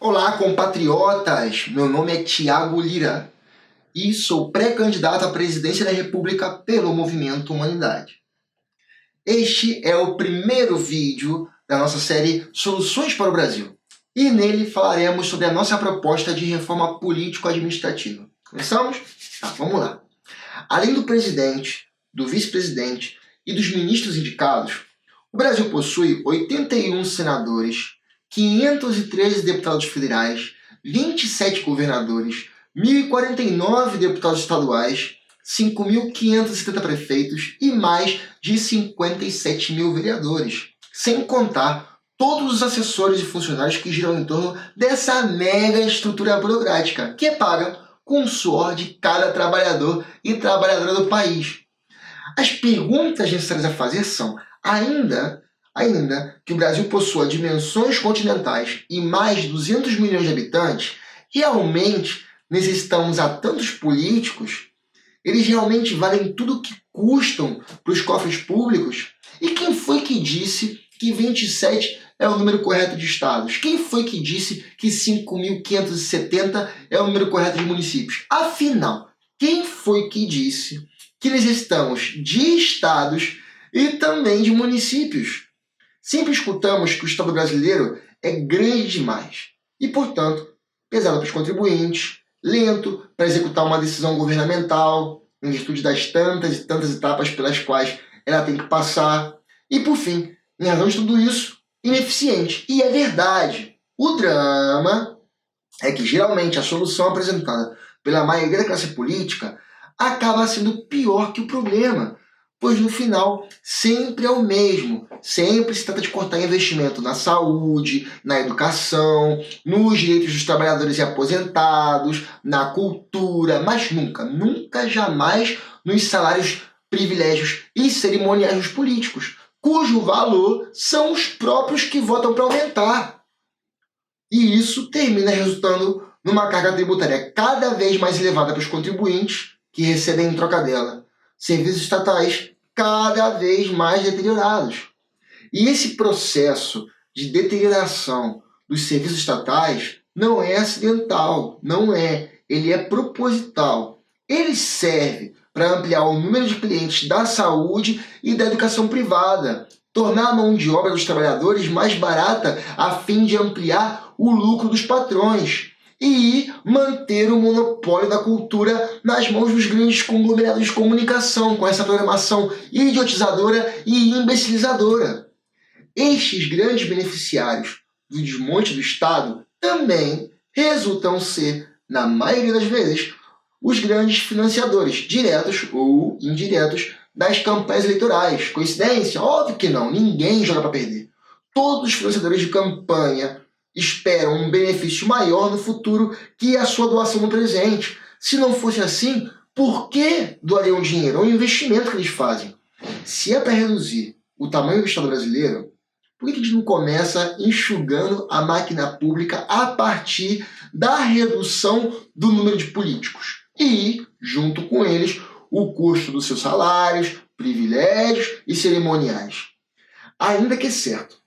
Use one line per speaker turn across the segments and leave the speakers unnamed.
Olá, compatriotas! Meu nome é Thiago Lira e sou pré-candidato à presidência da República pelo Movimento Humanidade. Este é o primeiro vídeo da nossa série Soluções para o Brasil e nele falaremos sobre a nossa proposta de reforma político-administrativa. Começamos? Tá, vamos lá. Além do presidente, do vice-presidente e dos ministros indicados, o Brasil possui 81 senadores, 513 deputados federais, 27 governadores, 1.049 deputados estaduais, 5.570 prefeitos e mais de 57 mil vereadores, sem contar todos os assessores e funcionários que giram em torno dessa mega estrutura burocrática, que é paga com o suor de cada trabalhador e trabalhadora do país. As perguntas necessárias a fazer são, ainda que o Brasil possua dimensões continentais e mais de 200 milhões de habitantes, realmente necessitamos a tantos políticos? Eles realmente valem tudo o que custam para os cofres públicos? E quem foi que disse que 27 é o número correto de estados? Quem foi que disse que 5.570 é o número correto de municípios? Afinal, quem foi que disse que necessitamos de estados e também de municípios? Sempre escutamos que o Estado brasileiro é grande demais e, portanto, pesado para os contribuintes, lento para executar uma decisão governamental, em virtude das tantas e tantas etapas pelas quais ela tem que passar. E, por fim, em razão de tudo isso, ineficiente. E é verdade. O drama é que, geralmente, a solução apresentada pela maioria da classe política acaba sendo pior que o problema, pois no final sempre é o mesmo. Sempre se trata de cortar investimento na saúde, na educação, nos direitos dos trabalhadores e aposentados, na cultura, mas nunca, jamais nos salários, privilégios e cerimoniais dos políticos, cujo valor são os próprios que votam para aumentar. E isso termina resultando numa carga tributária cada vez mais elevada para os contribuintes, que recebem em troca dela serviços estatais cada vez mais deteriorados. E esse processo de deterioração dos serviços estatais não é acidental, não é. Ele é proposital. Ele serve para ampliar o número de clientes da saúde e da educação privada, tornar a mão de obra dos trabalhadores mais barata a fim de ampliar o lucro dos patrões e manter o monopólio da cultura nas mãos dos grandes conglomerados de comunicação, com essa programação idiotizadora e imbecilizadora. Estes grandes beneficiários do desmonte do Estado também resultam ser, na maioria das vezes, os grandes financiadores, diretos ou indiretos, das campanhas eleitorais. Coincidência? Óbvio que não, ninguém joga para perder. Todos os financiadores de campanha esperam um benefício maior no futuro que a sua doação no presente. Se não fosse assim, por que doariam dinheiro? É um investimento que eles fazem. Se é para reduzir o tamanho do Estado brasileiro, por que a gente não começa enxugando a máquina pública a partir da redução do número de políticos? E, junto com eles, o custo dos seus salários, privilégios e cerimoniais. Ainda que é certo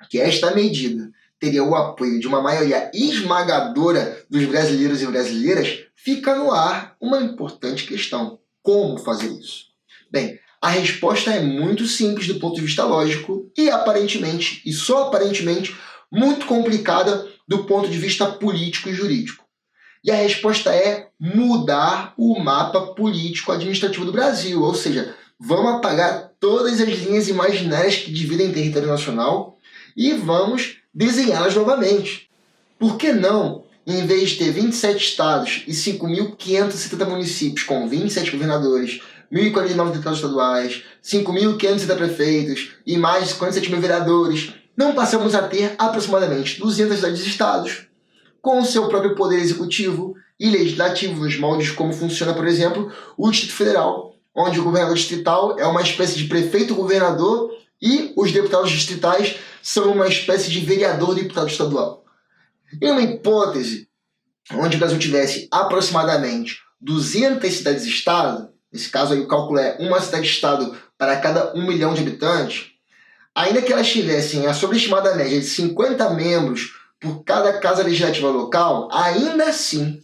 que esta medida teria o apoio de uma maioria esmagadora dos brasileiros e brasileiras, fica no ar uma importante questão. Como fazer isso? Bem, a resposta é muito simples do ponto de vista lógico e aparentemente, e só aparentemente, muito complicada do ponto de vista político e jurídico. E a resposta é mudar o mapa político-administrativo do Brasil, ou seja, vamos apagar todas as linhas imaginárias que dividem território nacional e vamos desenhá-las novamente. Por que não, em vez de ter 27 estados e 5.570 municípios com 27 governadores, 1.049 deputados estaduais, 5.570 prefeitos e mais de 57 mil vereadores, não passamos a ter aproximadamente 200 cidades e estados, com o seu próprio poder executivo e legislativo, nos moldes como funciona, por exemplo, o Distrito Federal, onde o governador distrital é uma espécie de prefeito-governador e os deputados distritais são uma espécie de vereador-deputado estadual. Em uma hipótese onde o Brasil tivesse aproximadamente 200 cidades-estado, nesse caso aí o cálculo é uma cidade-estado para cada 1 milhão de habitantes, ainda que elas tivessem a sobreestimada média de 50 membros por cada casa legislativa local, ainda assim,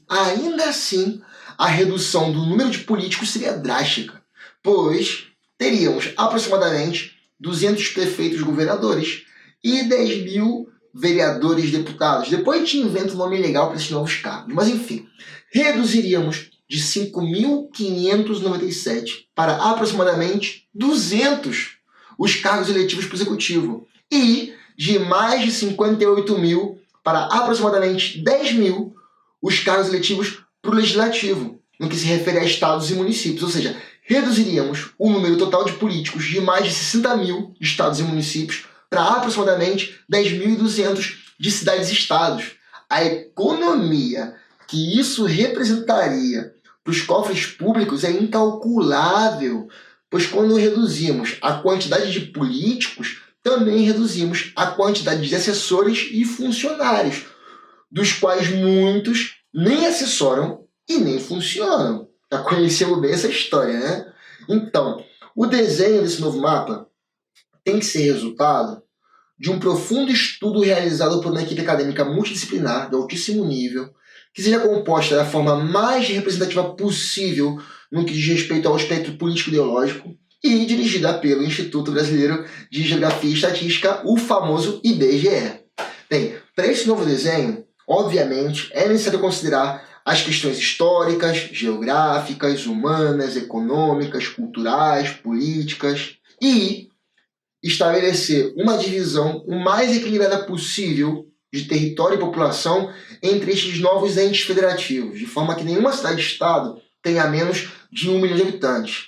a redução do número de políticos seria drástica, pois teríamos aproximadamente 200 prefeitos governadores e 10 mil vereadores deputados. Depois a gente inventa um nome legal para esses novos cargos, mas enfim, reduziríamos de 5.597 para aproximadamente 200 os cargos eletivos para o Executivo e de mais de 58 mil para aproximadamente 10 mil os cargos eletivos para o Legislativo, no que se refere a estados e municípios, ou seja, reduziríamos o número total de políticos de mais de 60 mil de estados e municípios para aproximadamente 10.200 de cidades e estados. A economia que isso representaria para os cofres públicos é incalculável, pois quando reduzimos a quantidade de políticos, também reduzimos a quantidade de assessores e funcionários, dos quais muitos nem assessoram e nem funcionam. Já conhecemos bem essa história, né? Então, o desenho desse novo mapa tem que ser resultado de um profundo estudo realizado por uma equipe acadêmica multidisciplinar de altíssimo nível, que seja composta da forma mais representativa possível no que diz respeito ao espectro político-ideológico e dirigida pelo Instituto Brasileiro de Geografia e Estatística, o famoso IBGE. Bem, para esse novo desenho, obviamente, é necessário considerar as questões históricas, geográficas, humanas, econômicas, culturais, políticas e estabelecer uma divisão o mais equilibrada possível de território e população entre estes novos entes federativos, de forma que nenhuma cidade-estado tenha menos de 1 milhão de habitantes.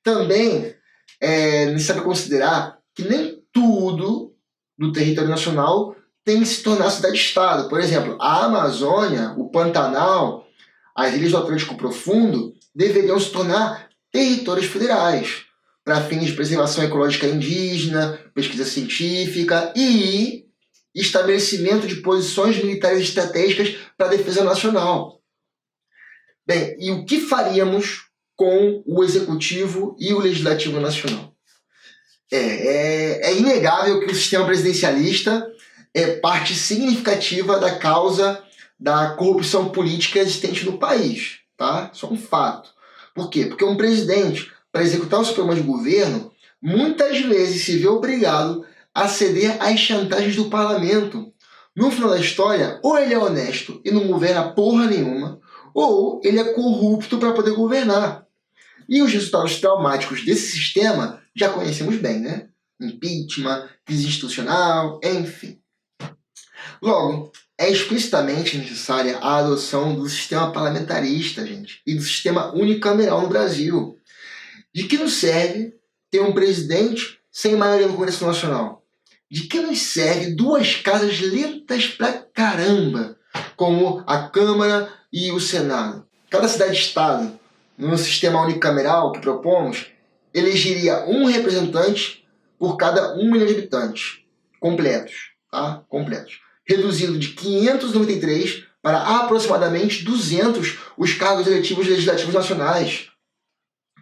Também é necessário considerar que nem tudo do território nacional tem que se tornar cidade-estado. Por exemplo, a Amazônia, o Pantanal, as ilhas do Atlântico Profundo deveriam se tornar territórios federais, para fins de preservação ecológica indígena, pesquisa científica e estabelecimento de posições militares estratégicas para a defesa nacional. Bem, e o que faríamos com o Executivo e o Legislativo Nacional? É inegável que o sistema presidencialista é parte significativa da causa da corrupção política existente no país, tá? Isso é um fato. Por quê? Porque um presidente, para executar o seu programa de governo, muitas vezes se vê obrigado a ceder às chantagens do parlamento. No final da história, ou ele é honesto e não governa porra nenhuma, ou ele é corrupto para poder governar. E os resultados traumáticos desse sistema já conhecemos bem, né? Impeachment, crise institucional, enfim. Logo, é explicitamente necessária a adoção do sistema parlamentarista, gente, e do sistema unicameral no Brasil. De que nos serve ter um presidente sem maioria no Congresso Nacional? De que nos serve duas casas lentas pra caramba, como a Câmara e o Senado? Cada cidade-estado, no sistema unicameral que propomos, elegeria um representante por cada 1 milhão de habitantes, completos, tá? Completos. Reduzindo de 593 para aproximadamente 200 os cargos eletivos legislativos nacionais.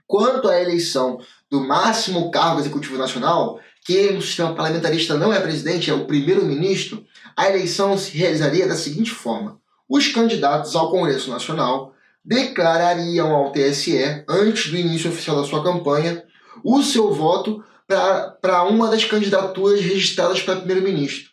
Quanto à eleição do máximo cargo executivo nacional, que no sistema parlamentarista não é presidente, é o primeiro-ministro, a eleição se realizaria da seguinte forma: os candidatos ao Congresso Nacional declarariam ao TSE, antes do início oficial da sua campanha, o seu voto para uma das candidaturas registradas para primeiro-ministro,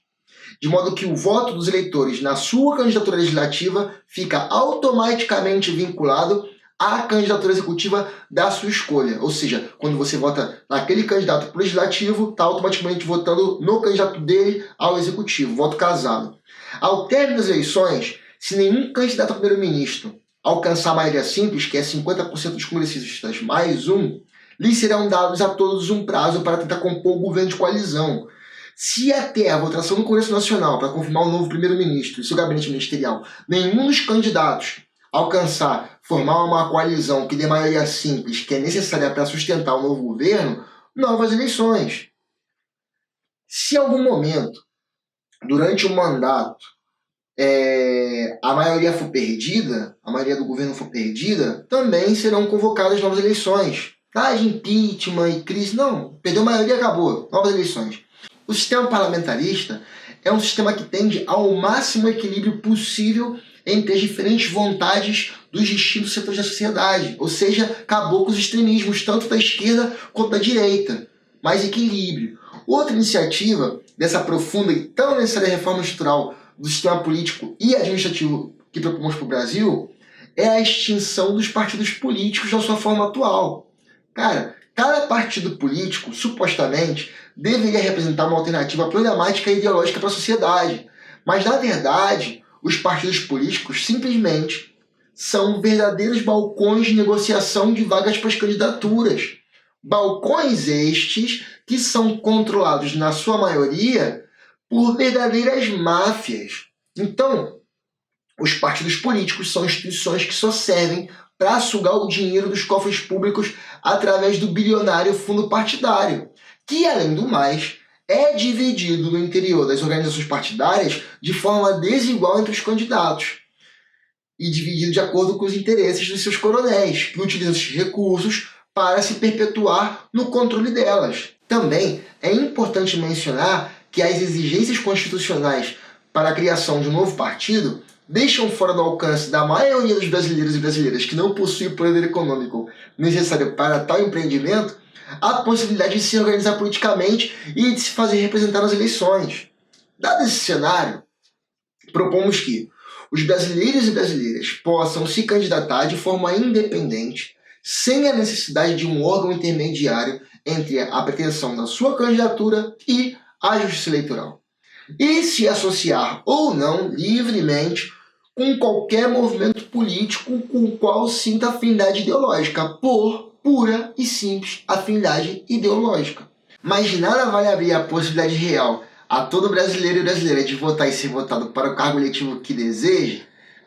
de modo que o voto dos eleitores na sua candidatura legislativa fica automaticamente vinculado à candidatura executiva da sua escolha. Ou seja, quando você vota naquele candidato para o legislativo, está automaticamente votando no candidato dele ao executivo, voto casado. Ao término das eleições, se nenhum candidato a primeiro-ministro alcançar a maioria simples, que é 50% dos congressistas mais um, lhes serão dados a todos um prazo para tentar compor o governo de coalizão. Se até a votação no Congresso Nacional para confirmar o novo primeiro-ministro e seu gabinete ministerial, nenhum dos candidatos formar uma coalizão que dê maioria simples, que é necessária para sustentar o novo governo, novas eleições. Se em algum momento, durante o mandato, a maioria for perdida, a maioria do governo for perdida, também serão convocadas novas eleições. De impeachment e crise, não, perdeu a maioria, acabou, novas eleições. O sistema parlamentarista é um sistema que tende ao máximo equilíbrio possível entre as diferentes vontades dos distintos setores da sociedade, ou seja, acabou com os extremismos, tanto da esquerda quanto da direita. Mais equilíbrio. Outra iniciativa dessa profunda e tão necessária reforma estrutural do sistema político e administrativo que propomos para o Brasil é a extinção dos partidos políticos na sua forma atual. Cara, cada partido político, supostamente, deveria representar uma alternativa programática e ideológica para a sociedade. Mas, na verdade, os partidos políticos simplesmente são verdadeiros balcões de negociação de vagas para as candidaturas. Balcões estes que são controlados, na sua maioria, por verdadeiras máfias. Então, os partidos políticos são instituições que só servem para sugar o dinheiro dos cofres públicos através do bilionário fundo partidário, que, além do mais, é dividido no interior das organizações partidárias de forma desigual entre os candidatos e dividido de acordo com os interesses dos seus coronéis, que utilizam esses recursos para se perpetuar no controle delas. Também é importante mencionar que as exigências constitucionais para a criação de um novo partido deixam fora do alcance da maioria dos brasileiros e brasileiras que não possuem o poder econômico necessário para tal empreendimento a possibilidade de se organizar politicamente e de se fazer representar nas eleições. Dado esse cenário, propomos que os brasileiros e brasileiras possam se candidatar de forma independente, sem a necessidade de um órgão intermediário entre a pretensão da sua candidatura e a justiça eleitoral, e se associar ou não livremente com qualquer movimento político com o qual sinta afinidade ideológica, por pura e simples afinidade ideológica. Mas de nada vale abrir a possibilidade real a todo brasileiro e brasileira de votar e ser votado para o cargo eletivo que deseja,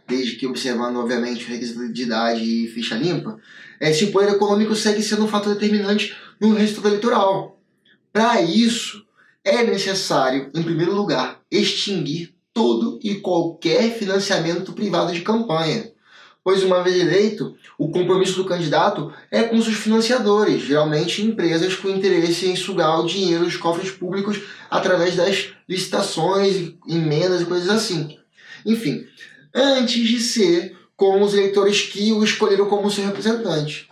desde que observando, obviamente, o requisito de idade e ficha limpa, se o poder econômico segue sendo um fator determinante no resultado eleitoral. Para isso, é necessário, em primeiro lugar, extinguir todo e qualquer financiamento privado de campanha, pois, uma vez eleito, o compromisso do candidato é com seus financiadores, geralmente empresas com interesse em sugar o dinheiro dos cofres públicos através das licitações, emendas e coisas assim. Enfim, antes de ser com os eleitores que o escolheram como seu representante.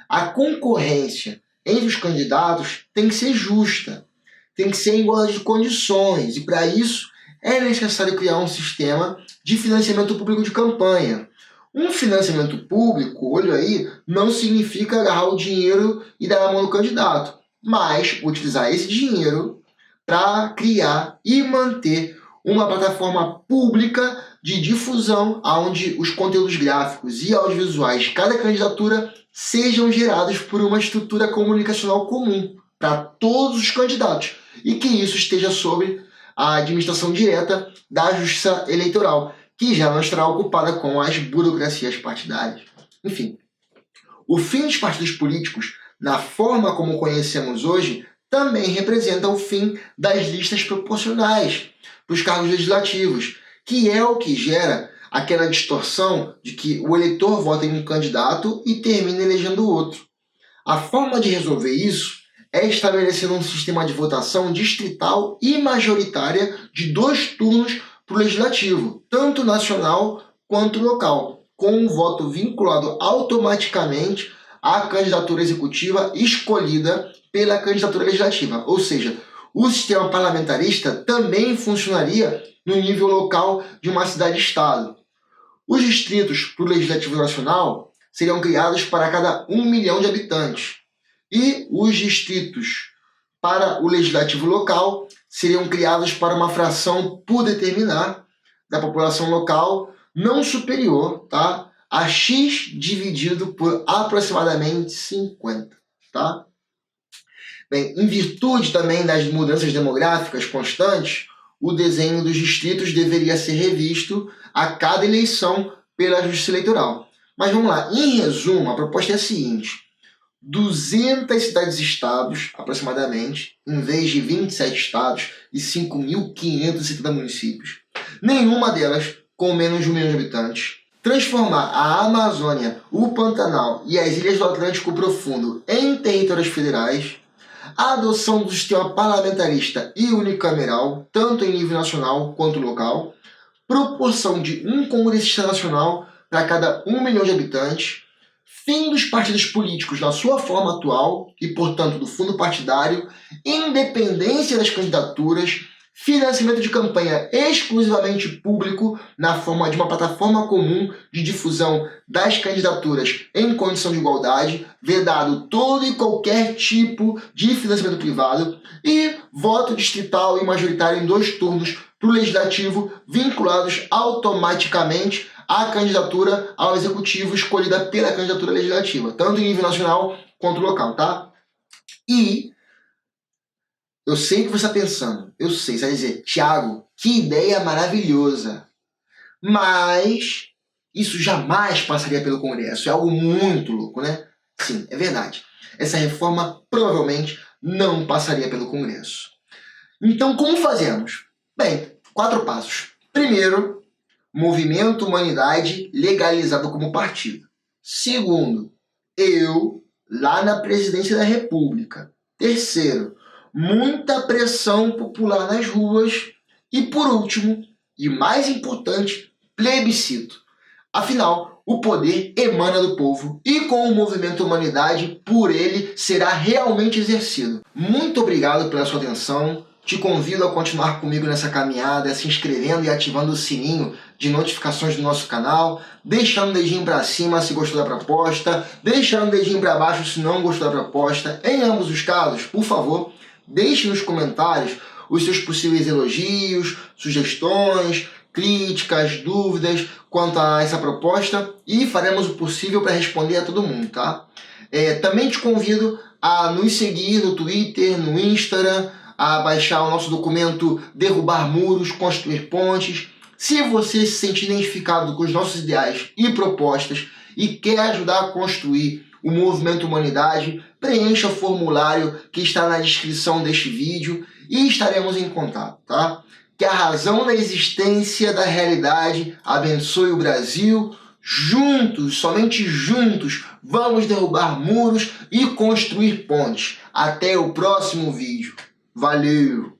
A concorrência entre os candidatos tem que ser justa, tem que ser em igualdade de condições, e para isso é necessário criar um sistema de financiamento público de campanha. Um financiamento público, olha aí, não significa agarrar o dinheiro e dar na mão do candidato, mas utilizar esse dinheiro para criar e manter uma plataforma pública de difusão onde os conteúdos gráficos e audiovisuais de cada candidatura sejam gerados por uma estrutura comunicacional comum para todos os candidatos e que isso esteja sob a administração direta da Justiça Eleitoral, que já não estará ocupada com as burocracias partidárias. Enfim, o fim dos partidos políticos, na forma como conhecemos hoje, também representa o fim das listas proporcionais para os cargos legislativos, que é o que gera aquela distorção de que o eleitor vota em um candidato e termina elegendo outro. A forma de resolver isso é estabelecer um sistema de votação distrital e majoritária de 2 turnos para o legislativo, tanto nacional quanto local, com um voto vinculado automaticamente à candidatura executiva escolhida pela candidatura legislativa. Ou seja, o sistema parlamentarista também funcionaria no nível local de uma cidade-estado. Os distritos para o Legislativo Nacional seriam criados para cada 1 milhão de habitantes, e os distritos para o Legislativo Local seriam criados para uma fração por determinar da população local não superior, a X dividido por aproximadamente 50. Bem, em virtude também das mudanças demográficas constantes, o desenho dos distritos deveria ser revisto a cada eleição pela Justiça Eleitoral. Mas vamos lá, em resumo, a proposta é a seguinte: 200 cidades-estados, aproximadamente, em vez de 27 estados e 5.570 municípios, nenhuma delas com menos de 1 milhão de habitantes. Transformar a Amazônia, o Pantanal e as ilhas do Atlântico Profundo em territórios federais. a adoção do sistema parlamentarista e unicameral, tanto em nível nacional quanto local, proporção de um congressista nacional para cada 1 milhão de habitantes, fim dos partidos políticos na sua forma atual e, portanto, do fundo partidário, independência das candidaturas, financiamento de campanha exclusivamente público na forma de uma plataforma comum de difusão das candidaturas em condição de igualdade, vedado todo e qualquer tipo de financiamento privado e voto distrital e majoritário em 2 turnos para o legislativo, vinculados automaticamente à candidatura ao executivo escolhida pela candidatura legislativa, tanto em nível nacional quanto local, tá? E eu sei o que você está pensando, eu sei, você vai dizer, Thiago, que ideia maravilhosa, mas isso jamais passaria pelo Congresso, é algo muito louco, né? Sim, é verdade. Essa reforma provavelmente não passaria pelo Congresso. Então, como fazemos? Bem, 4 passos. Primeiro, Movimento Humanidade legalizado como partido. Segundo, eu lá na presidência da República. Terceiro, muita pressão popular nas ruas. E por último, e mais importante, plebiscito. Afinal, o poder emana do povo e com o Movimento Humanidade, por ele, será realmente exercido. Muito obrigado pela sua atenção. Te convido a continuar comigo nessa caminhada, se inscrevendo e ativando o sininho de notificações do nosso canal, deixando o dedinho para cima se gostou da proposta, deixando o dedinho para baixo se não gostou da proposta. Em ambos os casos, por favor, deixe nos comentários os seus possíveis elogios, sugestões, críticas, dúvidas quanto a essa proposta e faremos o possível para responder a todo mundo, tá? Também te convido a nos seguir no Twitter, no Instagram, a baixar o nosso documento Derrubar Muros, Construir Pontes. Se você se sente identificado com os nossos ideais e propostas e quer ajudar a construir o Movimento Humanidade, preencha o formulário que está na descrição deste vídeo e estaremos em contato, tá? Que a razão da existência da realidade abençoe o Brasil. Juntos, somente juntos, vamos derrubar muros e construir pontes. Até o próximo vídeo. Valeu!